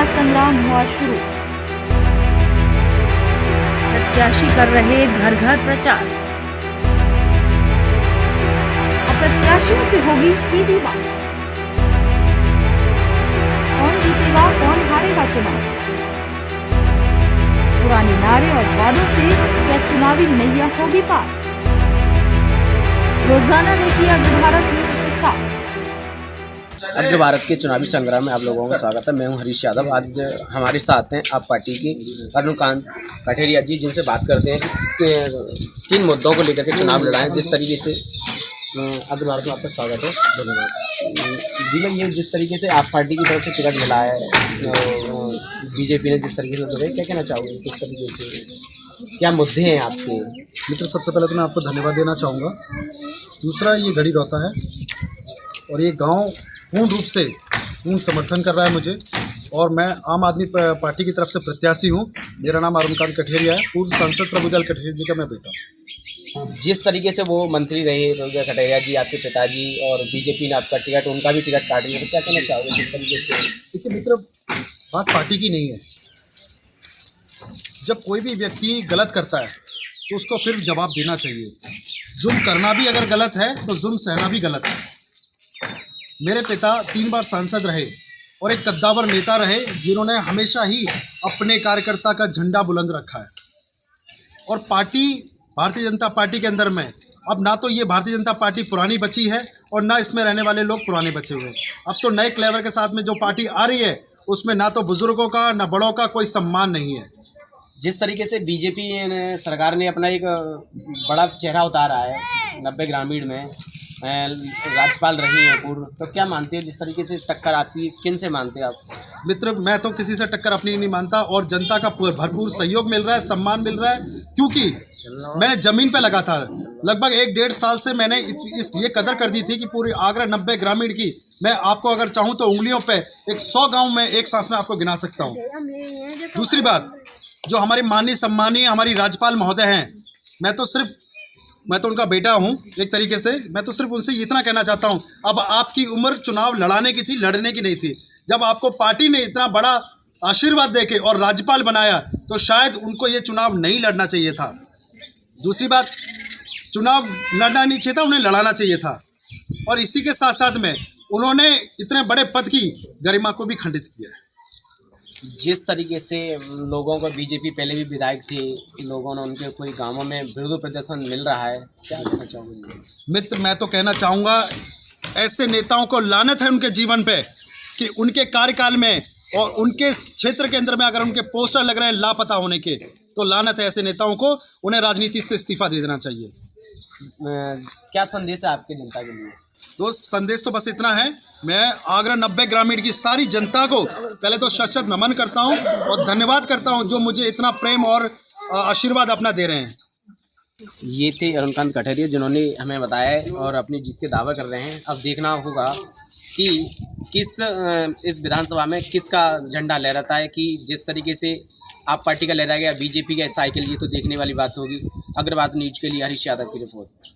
महासंग्राम हुआ शुरू। प्रत्याशी कर रहे घर घर प्रचार। प्रत्याशियों से होगी सीधी बात। कौन जीतेगा कौन हारेगा चुनाव? पुराने नारे और वादों से क्या चुनावी नैया होगी पार? रोजाना देखिए अग्र भारत न्यूज के साथ। अग्र भारत के चुनावी संग्राम में आप लोगों का स्वागत है। मैं हूं हरीश यादव। आज हमारे साथ हैं आप पार्टी की अरुणकांत कठेरिया जी, जिनसे बात करते हैं कि किन मुद्दों को लेकर के चुनाव लड़ाएं। जिस तरीके से अग्र भारत में आपका स्वागत है। धन्यवाद जी। मैं ये जिस तरीके से आप पार्टी की तरफ से टिकट मिला है, बीजेपी ने जिस तरीके से मिले, क्या कहना चाहोगे? किस तरीके से क्या मुद्दे हैं आपके? मित्र, सबसे पहले तो मैं आपको धन्यवाद देना चाहूँगा। दूसरा, ये घड़ी रहता है और ये गांव पूर्ण रूप से पूर्ण समर्थन कर रहा है मुझे, और मैं आम आदमी पार्टी की तरफ से प्रत्याशी हूँ। मेरा नाम अरुणकांत कठेरिया है। पूर्व सांसद प्रभुदयाल कठेरिया जी का मैं बेटा हूँ। जिस तरीके से वो मंत्री रहे प्रभुदयाल कठेरिया जी, आपके पिताजी, और बीजेपी ने आपका टिकट, उनका भी टिकट काट लिया, तो क्या कहना चाहोगे किस तरीके से? देखिए मित्र, बात पार्टी की नहीं है। जब कोई भी व्यक्ति गलत करता है तो उसको फिर जवाब देना चाहिए। जुल्म करना भी अगर गलत है तो जुल्म सहना भी गलत है। मेरे पिता 3 बार सांसद रहे और एक कद्दावर नेता रहे, जिन्होंने हमेशा ही अपने कार्यकर्ता का झंडा बुलंद रखा है। और पार्टी, भारतीय जनता पार्टी के अंदर में अब ना तो ये भारतीय जनता पार्टी पुरानी बची है और ना इसमें रहने वाले लोग पुराने बचे हुए हैं। अब तो नए क्लेवर के साथ में जो पार्टी आ रही है उसमें ना तो बुजुर्गों का ना बड़ों का कोई सम्मान नहीं है। जिस तरीके से बीजेपी सरकार ने अपना एक बड़ा चेहरा उतारा है 90 ग्रामीण में, राज्यपाल रही हैं पूर्व, तो क्या मानते हैं जिस तरीके से टक्कर आपकी किन से मानते हैं आप? मित्र, मैं तो किसी से टक्कर अपनी नहीं मानता, और जनता का भरपूर सहयोग मिल रहा है, सम्मान मिल रहा है। क्योंकि मैंने जमीन पे लगा था। लगभग 1-1.5 साल से मैंने ये कदर कर दी थी कि पूरी आगरा 90 ग्रामीण की मैं आपको अगर चाहूँ तो उंगलियों पे 100 गाँव में एक सांस में आपको गिना सकता हूँ। दूसरी बात, जो हमारे माननीय सम्मानीय हमारी राज्यपाल महोदय हैं, मैं तो उनका बेटा हूं एक तरीके से। मैं तो सिर्फ उनसे इतना कहना चाहता हूं, अब आपकी उम्र चुनाव लड़ाने की थी, लड़ने की नहीं थी। जब आपको पार्टी ने इतना बड़ा आशीर्वाद देके और राज्यपाल बनाया तो शायद उनको ये चुनाव नहीं लड़ना चाहिए था। दूसरी बात, चुनाव लड़ना नहीं चाहिए था, उन्हें लड़ाना चाहिए था। और इसी के साथ साथ में उन्होंने इतने बड़े पद की गरिमा को भी खंडित किया है। जिस तरीके से लोगों को, बीजेपी पहले भी विधायक थे, लोगों ने उनके कोई गांवों में विरोध प्रदर्शन मिल रहा है, क्या कहना चाहोगे? मित्र, मैं तो कहना चाहूँगा, ऐसे नेताओं को लानत है उनके जीवन पे कि उनके कार्यकाल में और उनके क्षेत्र के अंदर में अगर उनके पोस्टर लग रहे हैं लापता होने के, तो लानत है ऐसे नेताओं को। उन्हें राजनीति से इस्तीफा दे देना चाहिए। क्या संदेश है आपके जनता के लिए? दोस्त, संदेश तो बस इतना है, मैं आगरा 90 ग्रामीण की सारी जनता को पहले तो शत नमन करता हूं और धन्यवाद करता हूं, जो मुझे इतना प्रेम और आशीर्वाद अपना दे रहे हैं। ये थे अरुणकांत कठेरिया, जिन्होंने हमें बताया और अपनी जीत के दावा कर रहे हैं। अब देखना होगा कि इस विधानसभा में किसका झंडा लहराता है। कि जिस तरीके से आप पार्टी का लहराया गया, बीजेपी का साइकिल, ये तो देखने वाली बात होगी। अग्र भारत न्यूज के लिए हरीश यादव की रिपोर्ट।